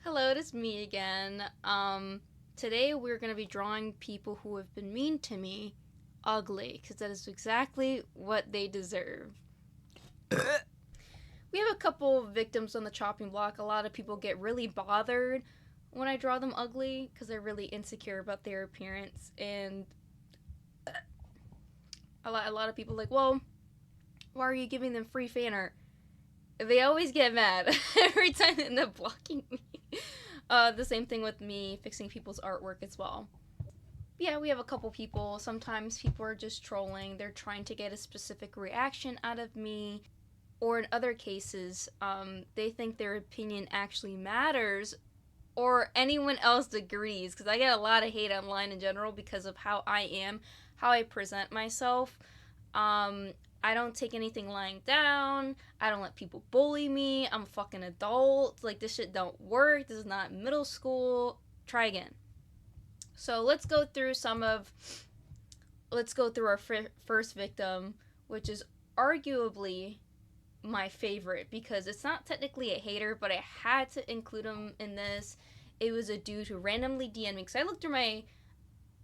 Hello, it is me again. Today we're going to be drawing people who have been mean to me ugly, because that is exactly what they deserve. We have a couple victims on the chopping block. A lot of people get really bothered when I draw them ugly because they're really insecure about their appearance, and a lot of people are like, well, why are you giving them free fan art? They always get mad every time they end up blocking me. The same thing with me fixing people's artwork as well. Yeah, we have a couple people. Sometimes people are just trolling. They're trying to get a specific reaction out of me. Or in other cases, they think their opinion actually matters or anyone else agrees. Because I get a lot of hate online in general because of how I am, how I present myself. I don't take anything lying down. I don't let people bully me. I'm a fucking adult. Like, this shit don't work. This is not middle school. Try again. So let's go through our first victim, which is arguably my favorite because it's not technically a hater, but I had to include him in this. It was a dude who randomly DM'd me because I look through my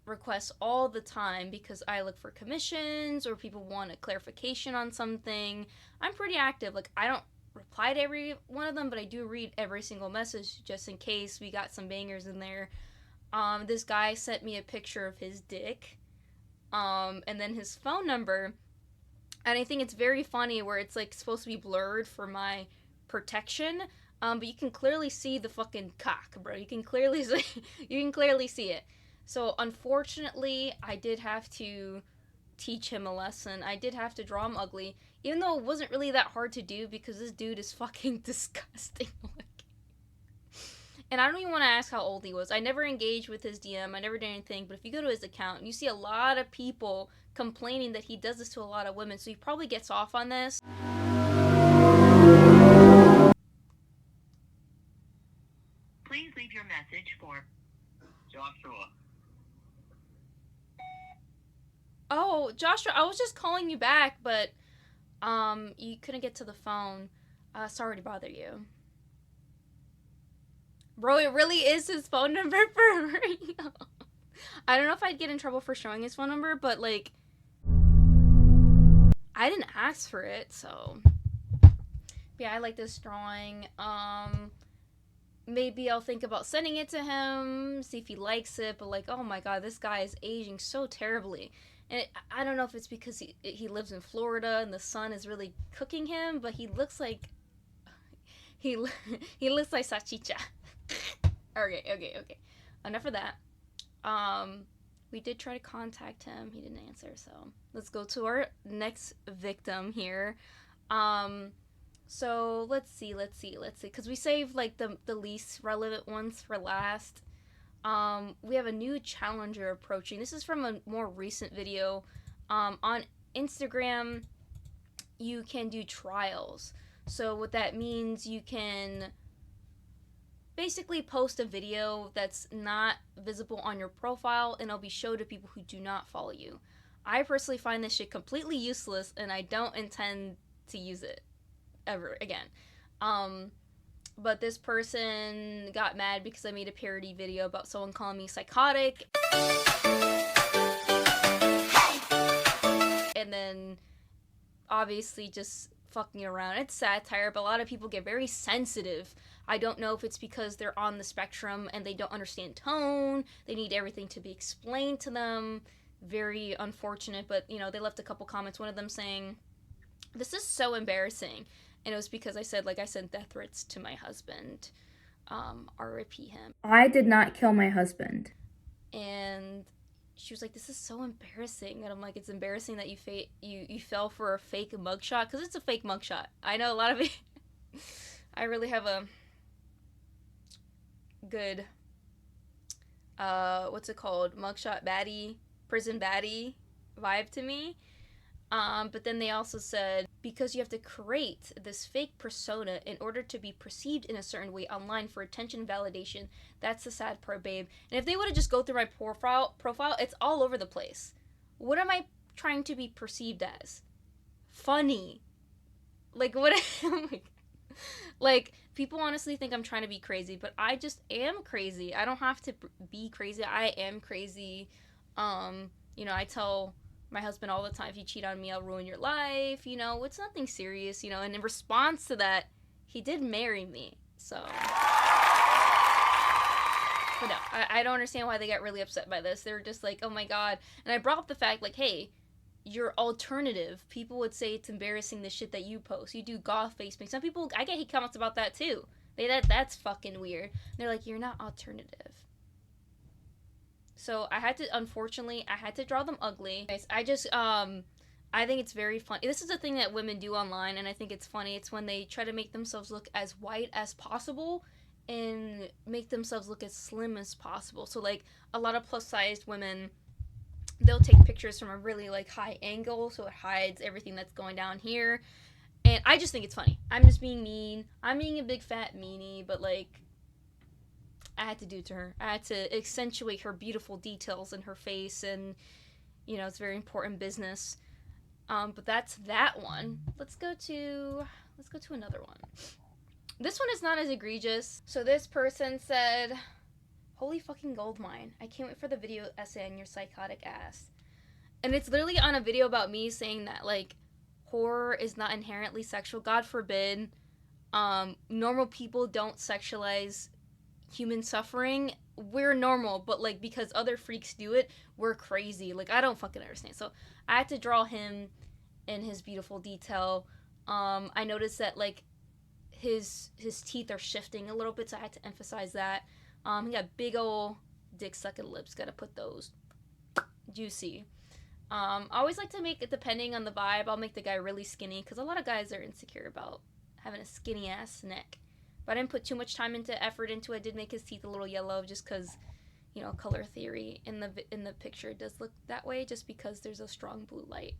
requests all the time because I look for commissions or people want a clarification on something. I'm pretty active. Like, I don't reply to every one of them, but I do read every single message just in case we got some bangers in there. This guy sent me a picture of his dick, and then his phone number, and I think it's very funny where it's like supposed to be blurred for my protection, but you can clearly see the fucking cock, bro. You can clearly see it. So unfortunately, I did have to teach him a lesson. I did have to draw him ugly, even though it wasn't really that hard to do because this dude is fucking disgusting. And I don't even want to ask how old he was. I never engaged with his DM. I never did anything. But if you go to his account, you see a lot of people complaining that he does this to a lot of women. So he probably gets off on this. Please leave your message for Joshua. Oh, Joshua, I was just calling you back, but you couldn't get to the phone. Sorry to bother you. Bro, it really is his phone number for real. I don't know if I'd get in trouble for showing his phone number, but like, I didn't ask for it, so yeah, I like this drawing. Maybe I'll think about sending it to him, see if he likes it, but like, oh my god, this guy is aging so terribly. And I don't know if it's because he lives in Florida and the sun is really cooking him, but he looks like he looks like Sachicha. Okay. Enough of that. We did try to contact him. He didn't answer, so let's go to our next victim here. So let's see, because we saved like the least relevant ones for last. We have a new challenger approaching. This is from a more recent video. On Instagram, you can do trials. So what that means, you can basically post a video that's not visible on your profile and it'll be shown to people who do not follow you. I personally find this shit completely useless and I don't intend to use it ever again. But this person got mad because I made a parody video about someone calling me psychotic. And then obviously just fucking around. It's satire, but a lot of people get very sensitive. I don't know if it's because they're on the spectrum and they don't understand tone. They need everything to be explained to them. Very unfortunate, but you know, they left a couple comments. One of them saying, "This is so embarrassing." And it was because I said, like, I sent death threats to my husband. R.I.P. him. I did not kill my husband. And she was like, "This is so embarrassing." And I'm like, "It's embarrassing that you fell for a fake mugshot," because it's a fake mugshot. I know a lot of it. I really have a good what's it called, mugshot baddie, prison baddie vibe to me. But then they also said, because you have to create this fake persona in order to be perceived in a certain way online for attention validation. That's the sad part, babe. And if they would have just go through my profile, it's all over the place. What am I trying to be perceived as? Funny. Like, what? Oh my God. Like, people honestly think I'm trying to be crazy, but I just am crazy. I don't have to be crazy. I am crazy. I tell my husband all the time, if you cheat on me, I'll ruin your life. It's nothing serious, and in response to that, he did marry me. So. But no, I don't understand why they got really upset by this. They were just like, oh my god. And I brought up the fact, like, hey, you're alternative. People would say it's embarrassing the shit that you post. You do goth face paint. Some people, I get hate comments about that too. That's fucking weird. And they're like, you're not alternative. So unfortunately, I had to draw them ugly. I think it's very funny. This is a thing that women do online, and I think it's funny. It's when they try to make themselves look as white as possible and make themselves look as slim as possible. So, like, a lot of plus-sized women, they'll take pictures from a really, like, high angle, so it hides everything that's going down here. And I just think it's funny. I'm just being mean. I'm being a big fat meanie, but, like, I had to do it to her. I had to accentuate her beautiful details in her face, and, it's very important business. But that's that one. Let's go to another one. This one is not as egregious. So this person said, holy fucking gold mine. I can't wait for the video essay on your psychotic ass. And it's literally on a video about me saying that, like, horror is not inherently sexual. God forbid. Normal people don't sexualize human suffering. We're normal, but, like, because other freaks do it, we're crazy. Like, I don't fucking understand. So I had to draw him in his beautiful detail. I noticed that, like, his teeth are shifting a little bit, so I had to emphasize that. He got big ol' dick sucking lips. Gotta put those juicy. I always like to make it, depending on the vibe, I'll make the guy really skinny, because a lot of guys are insecure about having a skinny ass neck. But I didn't put too much time into effort into it. I did make his teeth a little yellow, just because, color theory in the picture does look that way, just because there's a strong blue light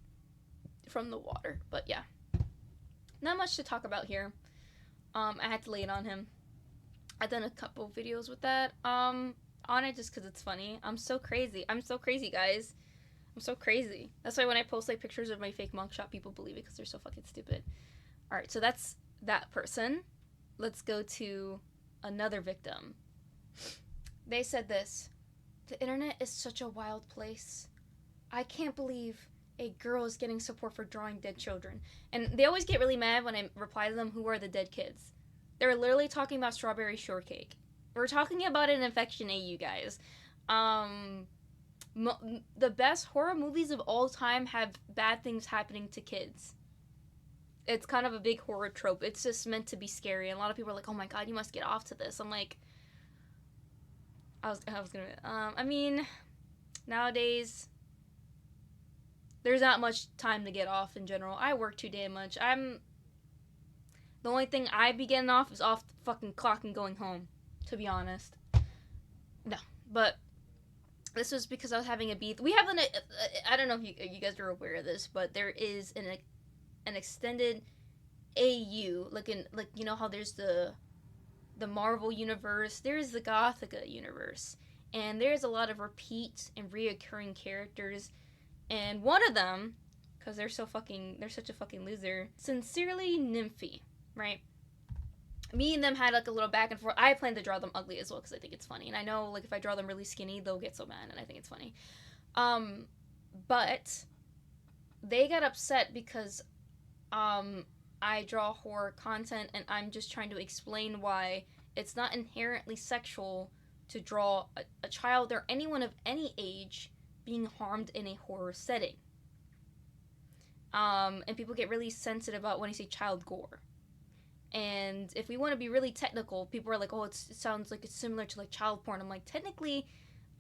from the water. But yeah, not much to talk about here. I had to lay it on him. I've done a couple videos with that on it just because it's funny. I'm so crazy, guys. I'm so crazy. That's why when I post, like, pictures of my fake mugshot, people believe it because they're so fucking stupid. Alright, so that's that person. Let's go to another victim. They said this: the internet is such a wild place. I can't believe a girl is getting support for drawing dead children. And they always get really mad when I reply to them, who are the dead kids? They're literally talking about Strawberry Shortcake. We're talking about an infection, you guys. The best horror movies of all time have bad things happening to kids. It's kind of a big horror trope. It's just meant to be scary. And a lot of people are like, oh my god, you must get off to this. I'm like, I mean, nowadays, there's not much time to get off in general. I work too damn much. The only thing I be getting off is off the fucking clock and going home, to be honest. No, but this was because I was having a beef. We have I don't know if you guys are aware of this, but there is an extended AU, like how there's the Marvel universe, there's the Gothica universe, and there's a lot of repeat and reoccurring characters. And one of them, because they're such a fucking loser, Sincerely Nymphy, right? Me and them had, like, a little back and forth. I plan to draw them ugly as well, because I think it's funny. And I know, like, if I draw them really skinny, they'll get so mad, and I think it's funny. But they got upset because I draw horror content, and I'm just trying to explain why it's not inherently sexual to draw a child or anyone of any age being harmed in a horror setting. And people get really sensitive about when I say child gore. And if we want to be really technical, people are like, oh, it sounds like it's similar to, like, child porn. I'm like, technically,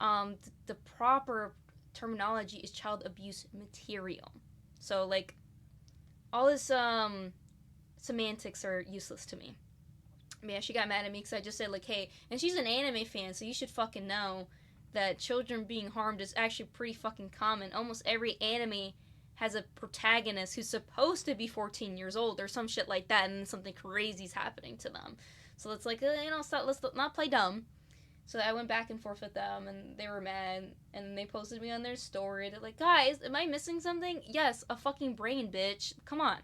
the proper terminology is child abuse material. So, like, all this semantics are useless to me. Man, she got mad at me because I just said, like, hey, and she's an anime fan, so you should fucking know that children being harmed is actually pretty fucking common. Almost every anime has a protagonist who's supposed to be 14 years old or some shit like that, and then something crazy's happening to them. So it's like, let's not play dumb. So I went back and forth with them, and they were mad, and they posted me on their story. They're like, guys, am I missing something? Yes, a fucking brain, bitch. Come on.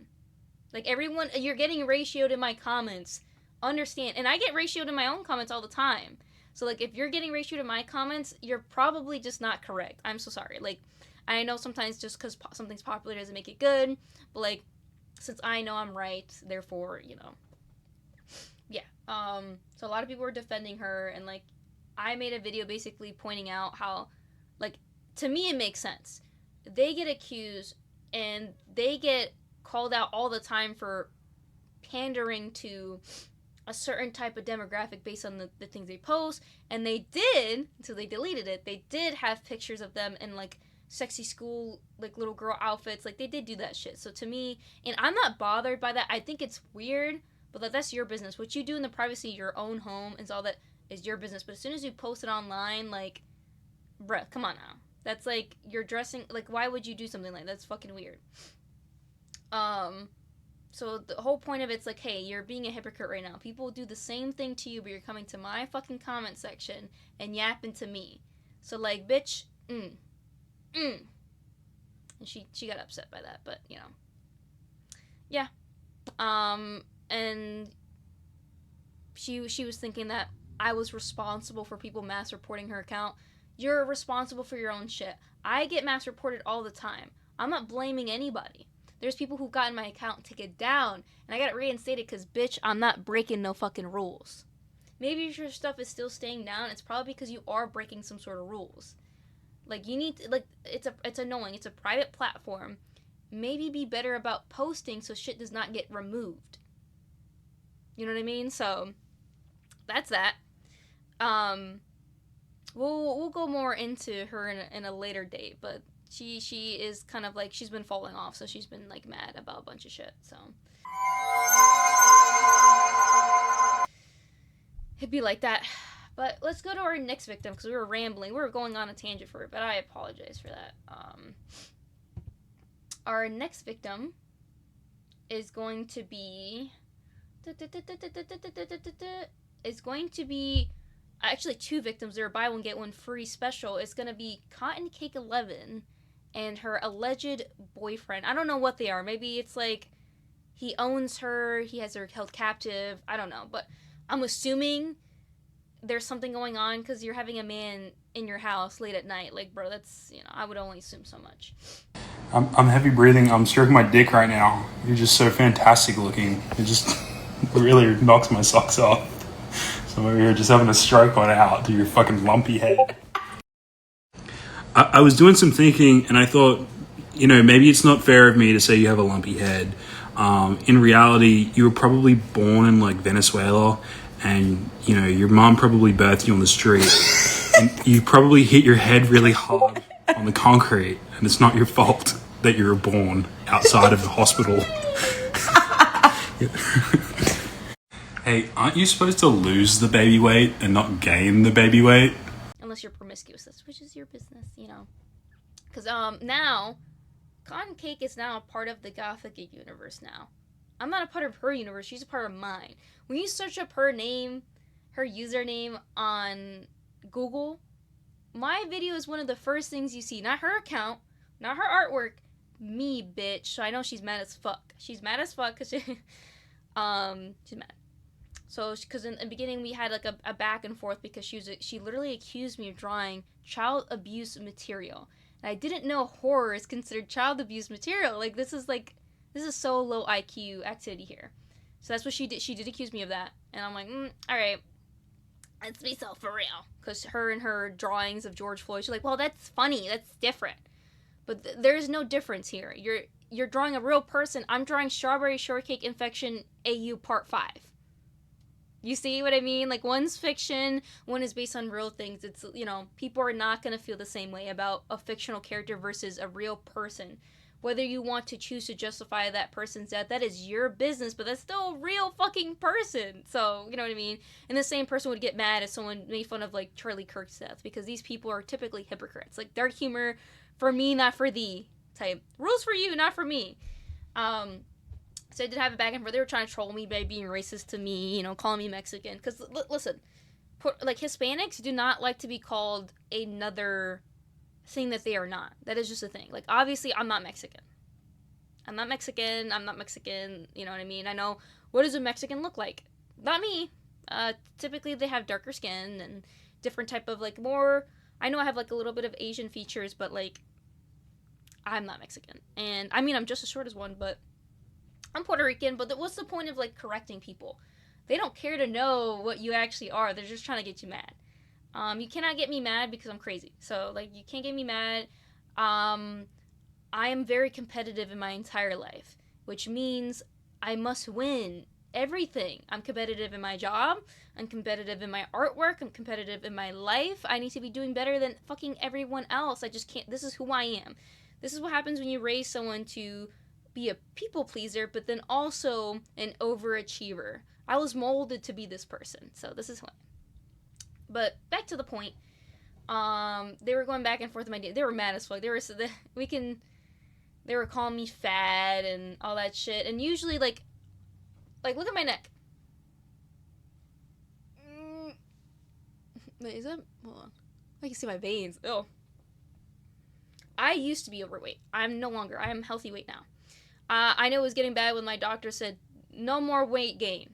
Like, everyone, you're getting ratioed in my comments. Understand. And I get ratioed in my own comments all the time. So, like, if you're getting ratioed in my comments, you're probably just not correct. I'm so sorry. Like, I know sometimes just because something's popular doesn't make it good. But, like, since I know I'm right, therefore, yeah. So a lot of people were defending her, and, like, I made a video basically pointing out how, like, to me it makes sense. They get accused, and they get called out all the time for pandering to a certain type of demographic based on the things they post. And they did, until they deleted it, they did have pictures of them in, like, sexy school, like, little girl outfits. Like, they did do that shit. So to me, and I'm not bothered by that. I think it's weird, but, like, that's your business. What you do in the privacy of your own home is all that is your business. But as soon as you post it online, like, bruh, come on now. That's like, you're dressing, like, why would you do something like that? That's fucking weird. So the whole point of it's like, hey, you're being a hypocrite right now. People do the same thing to you, but you're coming to my fucking comment section and yapping to me. So, like, bitch, And she got upset by that, but, yeah. And she was thinking that I was responsible for people mass reporting her account. You're responsible for your own shit. I get mass reported all the time. I'm not blaming anybody. There's people who got in my account, take it down, and I got it reinstated because, bitch, I'm not breaking no fucking rules. Maybe your stuff is still staying down. It's probably because you are breaking some sort of rules. Like, you need to, like, it's annoying. It's a private platform. Maybe be better about posting so shit does not get removed. You know what I mean? So, that's that. We'll go more into her in a later date, but she is kind of like, she's been falling off, so she's been, like, mad about a bunch of shit, so it'd be like that. But let's go to our next victim, because we were rambling. We were going on a tangent for it, but I apologize for that. Our next victim is going to be actually two victims. They're a buy one get one free special. It's gonna be Cotton Cake 11 and her alleged boyfriend. I don't know what they are. Maybe it's like he owns her, he has her held captive. I don't know, but I'm assuming there's something going on because you're having a man in your house late at night. Like, bro, that's, I would only assume so much. I'm heavy breathing. I'm stroking my dick right now. You're just so fantastic looking. It just really knocks my socks off. So I'm over here just having a stroke on out to your fucking lumpy head. I was doing some thinking and I thought, maybe it's not fair of me to say you have a lumpy head. In reality, you were probably born in, like, Venezuela, and, your mom probably birthed you on the street. And you probably hit your head really hard on the concrete, and it's not your fault that you were born outside of the hospital. Hey, aren't you supposed to lose the baby weight and not gain the baby weight? Unless you're promiscuous, which is your business, Because now, Cotton Cake is now a part of the Gothic universe now. I'm not a part of her universe, she's a part of mine. When you search up her name, her username on Google, my video is one of the first things you see. Not her account, not her artwork, me, bitch. So I know she's mad as fuck. She's mad as fuck because she's mad. So, because in the beginning we had, like, a back and forth because she literally accused me of drawing child abuse material. And I didn't know horror is considered child abuse material. Like, this is so low IQ activity here. So that's what she did. She did accuse me of that. And I'm like, all right, let's be so for real. Because her and her drawings of George Floyd, she's like, well, that's funny. That's different. But there's no difference here. You're drawing a real person. I'm drawing Strawberry Shortcake Infection AU Part 5. You see what I mean? Like, one's fiction, one is based on real things. It's, people are not going to feel the same way about a fictional character versus a real person. Whether you want to choose to justify that person's death, that is your business, but that's still a real fucking person. So, you know what I mean? And the same person would get mad if someone made fun of, like, Charlie Kirk's death, because these people are typically hypocrites. Like, dark humor, for me, not for thee, type. Rules for you, not for me. So I did have it back and forth. They were trying to troll me by being racist to me, calling me Mexican. Because, listen, like, Hispanics do not like to be called another thing that they are not. That is just a thing. Like, obviously, I'm not Mexican. I'm not Mexican. I'm not Mexican. You know what I mean? I know, what does a Mexican look like? Not me. Typically they have darker skin and different type of, like, more, I know I have, like, a little bit of Asian features, but, like, I'm not Mexican. And, I mean, I'm just as short as one, but I'm Puerto Rican, but what's the point of, like, correcting people? They don't care to know what you actually are. They're just trying to get you mad. You cannot get me mad because I'm crazy. So, like, you can't get me mad. I am very competitive in my entire life, which means I must win everything. I'm competitive in my job. I'm competitive in my artwork. I'm competitive in my life. I need to be doing better than fucking everyone else. I just can't. This is who I am. This is what happens when you raise someone to be a people pleaser, but then also an overachiever. I was molded to be this person, so this is who I am. But back to the point. They were going back and forth with my day. They were mad as fuck. They were calling me fat and all that shit. And usually, like look at my neck. Wait, is that? Hold on. I can see my veins. Oh. I used to be overweight. I'm no longer. I am healthy weight now. I know it was getting bad when my doctor said, no more weight gain.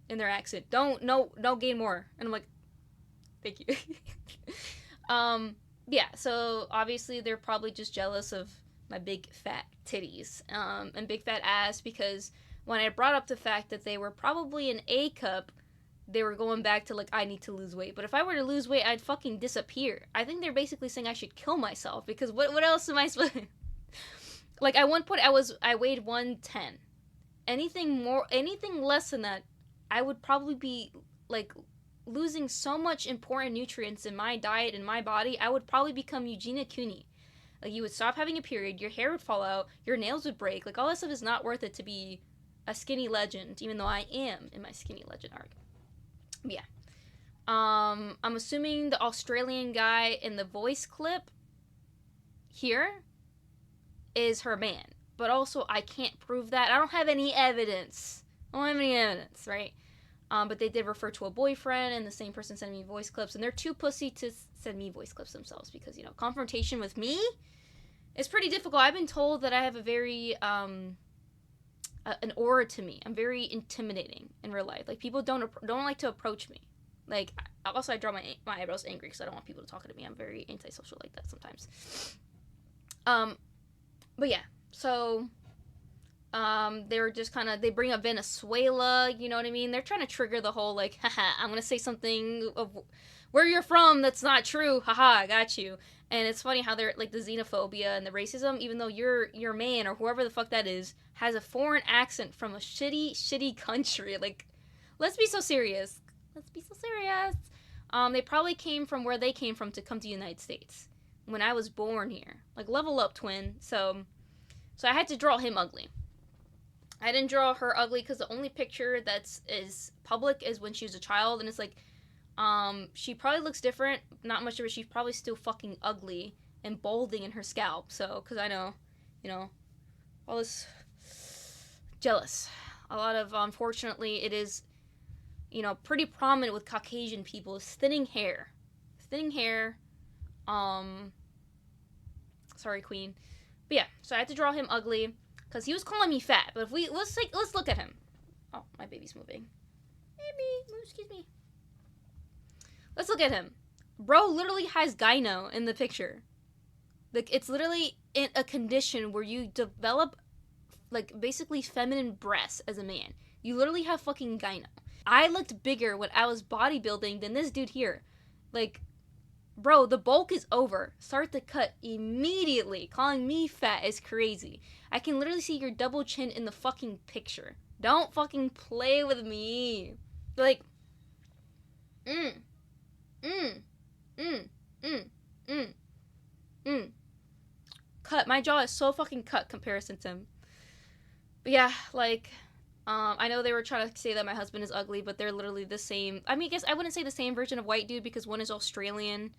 In their accent. Don't gain more. And I'm like, thank you. Yeah, so obviously they're probably just jealous of my big fat titties and big fat ass, because when I brought up the fact that they were probably an A cup, they were going back to, like, I need to lose weight. But if I were to lose weight, I'd fucking disappear. I think they're basically saying I should kill myself, because what else am I supposed to... Like, at one point I weighed 110. Anything less than that, I would probably be, like, losing so much important nutrients in my diet and my body. I would probably become Eugenia Cooney. Like, you would stop having a period, your hair would fall out, your nails would break. Like, all that stuff is not worth it to be a skinny legend, even though I am in my skinny legend arc. But yeah. I'm assuming the Australian guy in the voice clip here is her man. But also, I can't prove that. I don't have any evidence. Right? But they did refer to a boyfriend, and the same person sent me voice clips, and they're too pussy to send me voice clips themselves, because, you know, confrontation with me is pretty difficult. I've been told that I have a very, an aura to me. I'm very intimidating in real life. Like, people don't like to approach me. Like, also I draw my eyebrows angry because I don't want people to talk to me. I'm very antisocial like that sometimes. But yeah, so... they were just kind of, they bring up Venezuela, you know what I mean? They're trying to trigger the whole, like, haha, I'm gonna say something of where you're from that's not true, haha, I got you. And it's funny how they're, like, the xenophobia and the racism, even though your man, or whoever the fuck that is, has a foreign accent from a shitty country. Like, let's be so serious. They probably came from where they came from to come to the United States. When I was born here. Like, level up, twin. So I had to draw him ugly. I didn't draw her ugly because the only picture that's is public is when she was a child, and it's like, she probably looks different, not much of it, she's probably still fucking ugly and balding in her scalp, so, because I know, you know, all this, jealous. A lot of, unfortunately, it is, you know, pretty prominent with Caucasian people, is thinning hair, sorry, queen, but yeah, so I had to draw him ugly, because he was calling me fat, but if let's look at him. Oh, my baby's moving. Baby, excuse me. Let's look at him. Bro literally has gyno in the picture. Like, it's literally in a condition where you develop, like, basically feminine breasts as a man. You literally have fucking gyno. I looked bigger when I was bodybuilding than this dude here. Like, bro, the bulk is over. Start the cut immediately. Calling me fat is crazy. I can literally see your double chin in the fucking picture. Don't fucking play with me. Like, cut. My jaw is so fucking cut comparison to him. But yeah, like, I know they were trying to say that my husband is ugly, but they're literally the same. I mean, I guess I wouldn't say the same version of white dude, because one is Australian.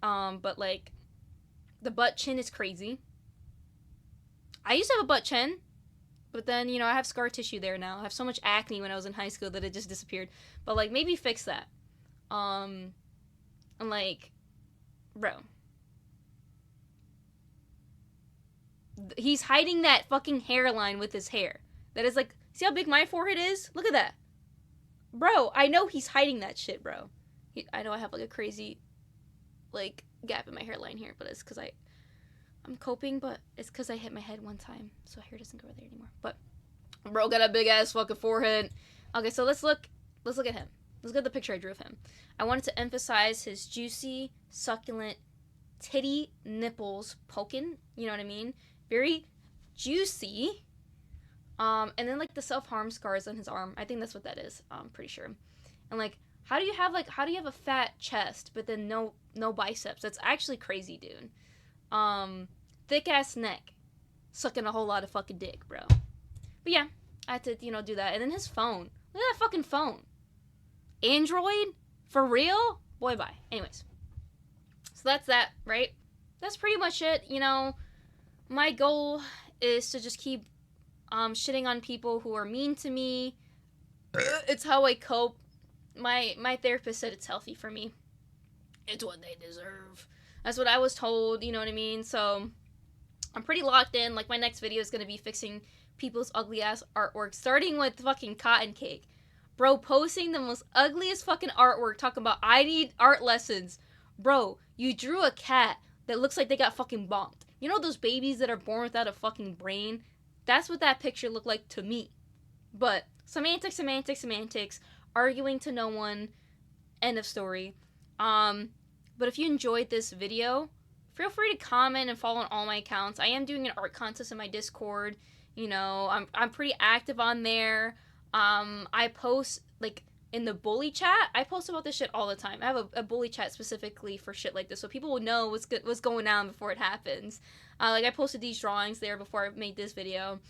But, like, the butt chin is crazy. I used to have a butt chin, but then, you know, I have scar tissue there now. I have so much acne when I was in high school that it just disappeared. But, like, maybe fix that. And, like, bro. He's hiding that fucking hairline with his hair. That is like, see how big my forehead is? Look at that. Bro, I know he's hiding that shit, bro. I know I have like a crazy, like, gap in my hairline here, but it's because I'm coping, but it's because I hit my head one time, so hair doesn't grow there anymore. But bro got a big ass fucking forehead. Okay, so let's look at him. Let's get the picture I drew of him. I wanted to emphasize his juicy, succulent, titty nipples poking. You know what I mean? Very juicy. And then like the self-harm scars on his arm. I think that's what that is. I'm pretty sure. And like, how do you have a fat chest but then no biceps? That's actually crazy, dude. Thick ass neck, sucking a whole lot of fucking dick, bro. But yeah, I had to, do that. And then his phone. Look at that fucking phone. Android? For real? Boy, bye. Anyways. So that's that, right? That's pretty much it. My goal is to just keep shitting on people who are mean to me. It's how I cope. My therapist said it's healthy for me. It's what they deserve. That's what I was told, you know what I mean? So I'm pretty locked in. Like, my next video is going to be fixing people's ugly ass artwork, starting with fucking Cotton Cake. Bro, posting the most ugliest fucking artwork, talking about I need art lessons. Bro, you drew a cat that looks like they got fucking bonked. You know those babies that are born without a fucking brain? That's what that picture looked like to me. But semantics, arguing to no one, end of story. But if you enjoyed this video, feel free to comment and follow on all my accounts. I am doing an art contest in my Discord. I'm pretty active on there. I post, like, in the bully chat. I post about this shit all the time. I have a bully chat specifically for shit like this, so people will know what's going on before it happens. I posted these drawings there before I made this video.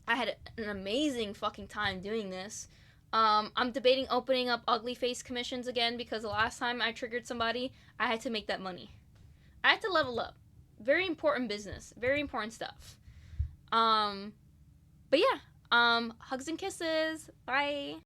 I had an amazing fucking time doing this. I'm debating opening up ugly face commissions again because the last time I triggered somebody, I had to make that money. I had to level up. Very important business. Very important stuff. But yeah. Hugs and kisses. Bye.